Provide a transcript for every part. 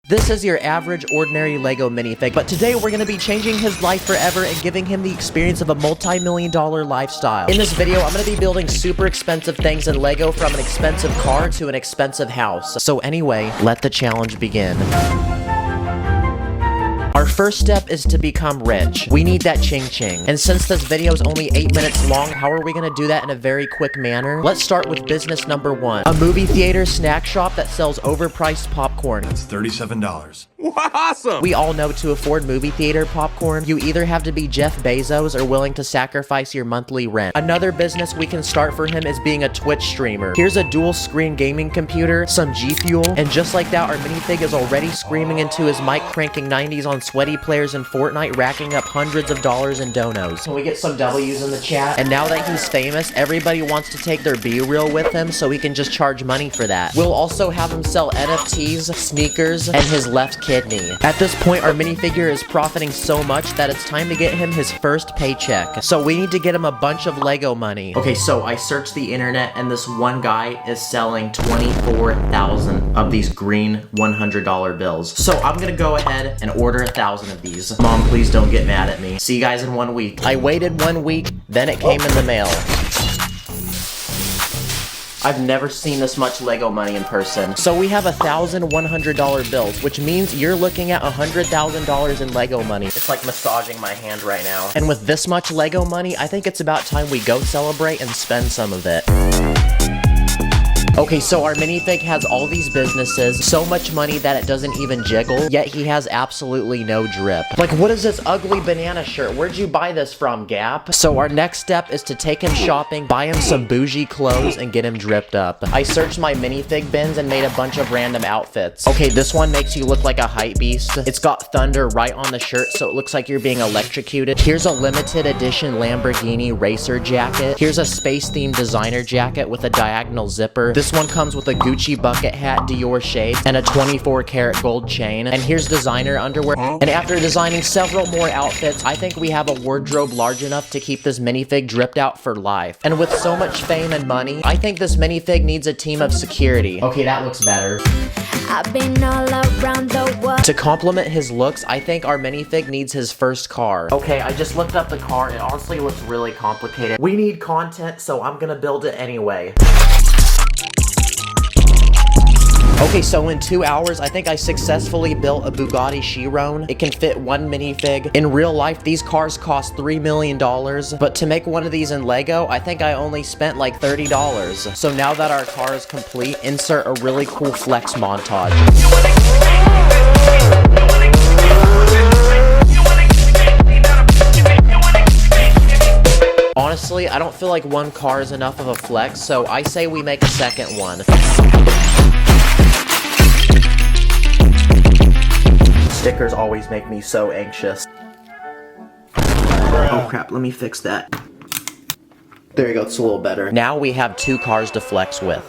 This is your average, ordinary LEGO minifig, but today we're going to be changing his life forever and giving him the experience of a multi-million-dollar lifestyle. In this video, I'm going to be building super expensive things in LEGO, from an expensive car to an expensive house. So anyway, let the challenge begin. Our first step is to become rich. We need that ching-ching. And since this video is only 8 minutes long, how are we going to do that in a very quick manner? Let's start with business number 1. A movie theater snack shop that sells overpriced popcorn. That's $37. Awesome! We all know to afford movie theater popcorn, you either have to be Jeff Bezos or willing to sacrifice your monthly rent. Another business we can start for him is being a Twitch streamer. Here's a dual screen gaming computer, some G Fuel, and just like that, our minifig is already screaming into his mic, cranking 90s on sweaty players in Fortnite, racking up hundreds of dollars in donos. Can we get some W's in the chat? And now that he's famous, everybody wants to take their B-reel with him, so we can just charge money for that. We'll also have him sell NFTs, sneakers, and his left kidney. At this point, our minifigure is profiting so much that it's time to get him his first paycheck. So we need to get him a bunch of LEGO money. Okay, so I searched the internet and this one guy is selling 24,000 of these green $100 bills. So I'm gonna go ahead and order 1,000 of these. Mom, please don't get mad at me. See you guys in 1 week. I waited 1 week, then it came in the mail. I've never seen this much LEGO money in person. So we have 1,000 $100 bills, which means you're looking at $100,000 in LEGO money. It's like massaging my hand right now. And with this much LEGO money, I think it's about time we go celebrate and spend some of it. Okay, so our minifig has all these businesses, so much money that it doesn't even jiggle, yet he has absolutely no drip. Like, what is this ugly banana shirt? Where'd you buy this from, Gap? So our next step is to take him shopping, buy him some bougie clothes, and get him dripped up. I searched my minifig bins and made a bunch of random outfits. Okay, this one makes you look like a hype beast. It's got thunder right on the shirt, so it looks like you're being electrocuted. Here's a limited edition Lamborghini racer jacket. Here's a space-themed designer jacket with a diagonal zipper. This one comes with a Gucci bucket hat, Dior shade, and a 24-karat gold chain. And here's designer underwear. And after designing several more outfits, I think we have a wardrobe large enough to keep this minifig dripped out for life. And with so much fame and money, I think this minifig needs a team of security. Okay, that looks better. I've been all around the world. To complement his looks, I think our minifig needs his first car. Okay, I just looked up the car. It honestly looks really complicated. We need content, so I'm gonna build it anyway. Okay, so in 2 hours, I think I successfully built a Bugatti Chiron. It can fit one minifig. In real life, these cars cost $3 million, but to make one of these in LEGO, I think I only spent like $30. So now that our car is complete, insert a really cool flex montage. Honestly, I don't feel like one car is enough of a flex, so I say we make a second one. Stickers always make me so anxious. Oh crap, let me fix that. There you go, it's a little better. Now we have 2 cars to flex with.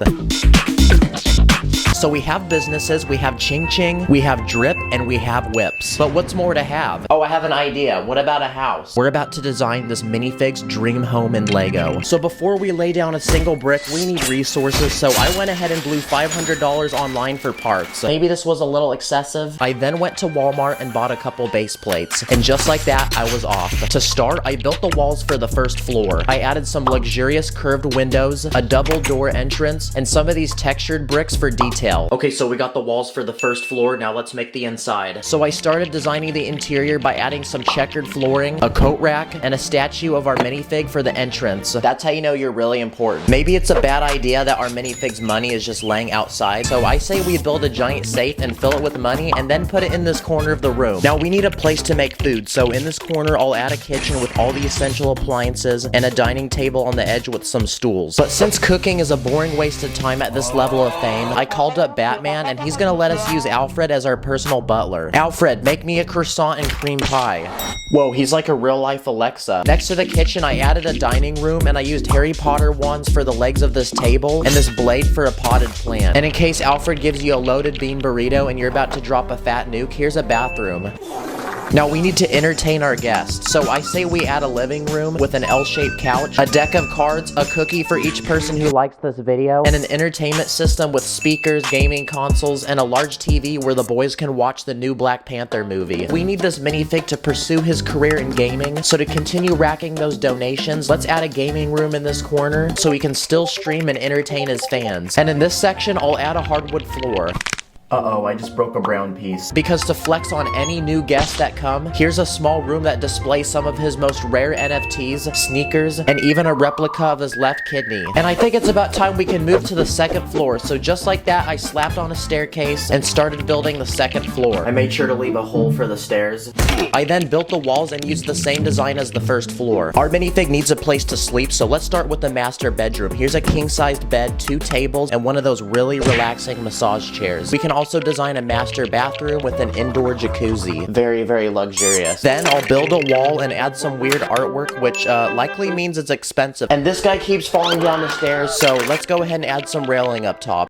So we have businesses, we have Ching Ching, we have Drip, and we have Whips. But what's more to have? Oh, I have an idea. What about a house? We're about to design this minifig's dream home in LEGO. So before we lay down a single brick, we need resources, so I went ahead and blew $500 online for parts. Maybe this was a little excessive. I then went to Walmart and bought a couple base plates. And just like that, I was off. To start, I built the walls for the first floor. I added some luxurious curved windows, a double door entrance, and some of these textured bricks for detail. Okay, so we got the walls for the first floor, now let's make the inside. So I started designing the interior by adding some checkered flooring, a coat rack, and a statue of our minifig for the entrance. That's how you know you're really important. Maybe it's a bad idea that our minifig's money is just laying outside, so I say we build a giant safe and fill it with money and then put it in this corner of the room. Now we need a place to make food, so in this corner I'll add a kitchen with all the essential appliances and a dining table on the edge with some stools. But since cooking is a boring waste of time at this level of fame, I called up Batman, and he's gonna let us use Alfred as our personal butler. Alfred, make me a croissant and cream pie. Whoa, he's like a real-life Alexa. Next to the kitchen, I added a dining room, and I used Harry Potter wands for the legs of this table, and this blade for a potted plant. And in case Alfred gives you a loaded bean burrito and you're about to drop a fat nuke, here's a bathroom. Now we need to entertain our guests, so I say we add a living room with an L-shaped couch, a deck of cards, a cookie for each person who likes this video, and an entertainment system with speakers, gaming consoles, and a large TV where the boys can watch the new Black Panther movie. We need this minifig to pursue his career in gaming, so to continue racking those donations, let's add a gaming room in this corner so he can still stream and entertain his fans. And in this section, I'll add a hardwood floor. Uh-oh, I just broke a brown piece. Because to flex on any new guests that come, here's a small room that displays some of his most rare NFTs, sneakers, and even a replica of his left kidney. And I think it's about time we can move to the second floor, so just like that, I slapped on a staircase and started building the second floor. I made sure to leave a hole for the stairs. I then built the walls and used the same design as the first floor. Our minifig needs a place to sleep, so let's start with the master bedroom. Here's a king-sized bed, 2 tables, and one of those really relaxing massage chairs. We can also design a master bathroom with an indoor jacuzzi. Very, very luxurious. Then I'll build a wall and add some weird artwork, which likely means it's expensive. And this guy keeps falling down the stairs, so let's go ahead and add some railing up top.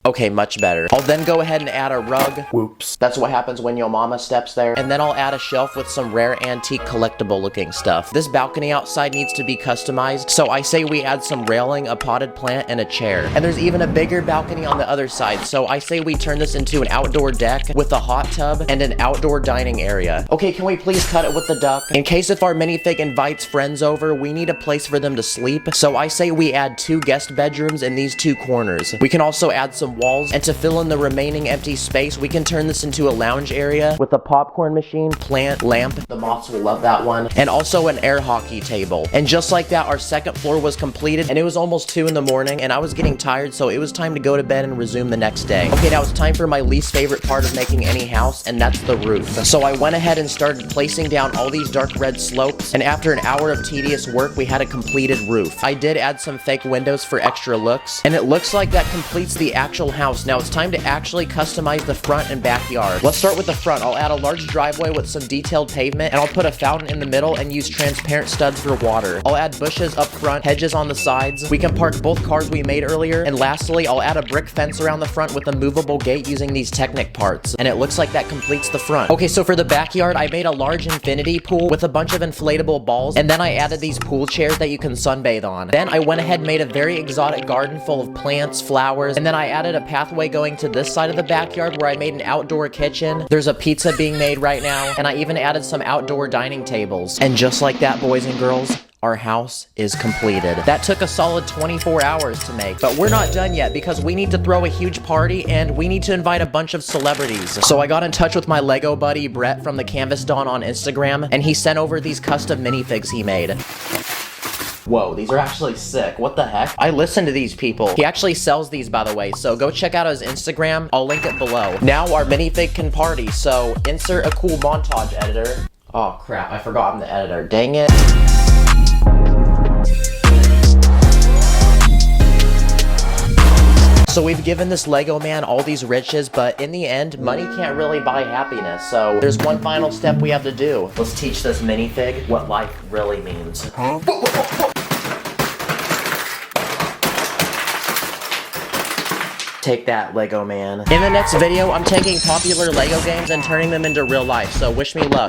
Okay, much better. I'll then go ahead and add a rug. Whoops. That's what happens when your mama steps there. And then I'll add a shelf with some rare antique collectible looking stuff. This balcony outside needs to be customized, so I say we add some railing, a potted plant, and a chair. And there's even a bigger balcony on the other side, so I say we turn this into an outdoor deck with a hot tub and an outdoor dining area. Okay, can we please cut it with the duck? In case if our minifig invites friends over, we need a place for them to sleep, so I say we add 2 guest bedrooms in these 2 corners. We can also add some walls, and to fill in the remaining empty space, we can turn this into a lounge area with a popcorn machine, plant, lamp, the moths will love that one, and also an air hockey table. And just like that, our second floor was completed, and it was almost 2 in the morning, and I was getting tired, so it was time to go to bed and resume the next day. Okay, now it's time for my least favorite part of making any house, and that's the roof. So I went ahead and started placing down all these dark red slopes, and after an hour of tedious work, we had a completed roof. I did add some fake windows for extra looks, and it looks like that completes the actual house. Now it's time to actually customize the front and backyard. Let's start with the front. I'll add a large driveway with some detailed pavement, and I'll put a fountain in the middle and use transparent studs for water. I'll add bushes up front, hedges on the sides. We can park both cars we made earlier, and lastly, I'll add a brick fence around the front with a movable gate using these Technic parts, and it looks like that completes the front. Okay, so for the backyard, I made a large infinity pool with a bunch of inflatable balls, and then I added these pool chairs that you can sunbathe on. Then I went ahead and made a very exotic garden full of plants, flowers, and then I added a pathway going to this side of the backyard where I made an outdoor kitchen. There's a pizza being made right now, and I even added some outdoor dining tables. And just like that, boys and girls, our house is completed. That took a solid 24 hours to make, but we're not done yet because we need to throw a huge party and we need to invite a bunch of celebrities. So I got in touch with my Lego buddy Brett from the Canvas Dawn on Instagram, and he sent over these custom minifigs he made. Whoa, these are actually sick. What the heck? I listen to these people. He actually sells these, by the way, so go check out his Instagram. I'll link it below. Now our minifig can party, so insert a cool montage editor. Oh crap, I forgot I'm the editor. Dang it. So we've given this Lego man all these riches, but in the end, money can't really buy happiness. So there's one final step we have to do. Let's teach this minifig what life really means. Take that, Lego man. In the next video, I'm taking popular Lego games and turning them into real life, so wish me luck.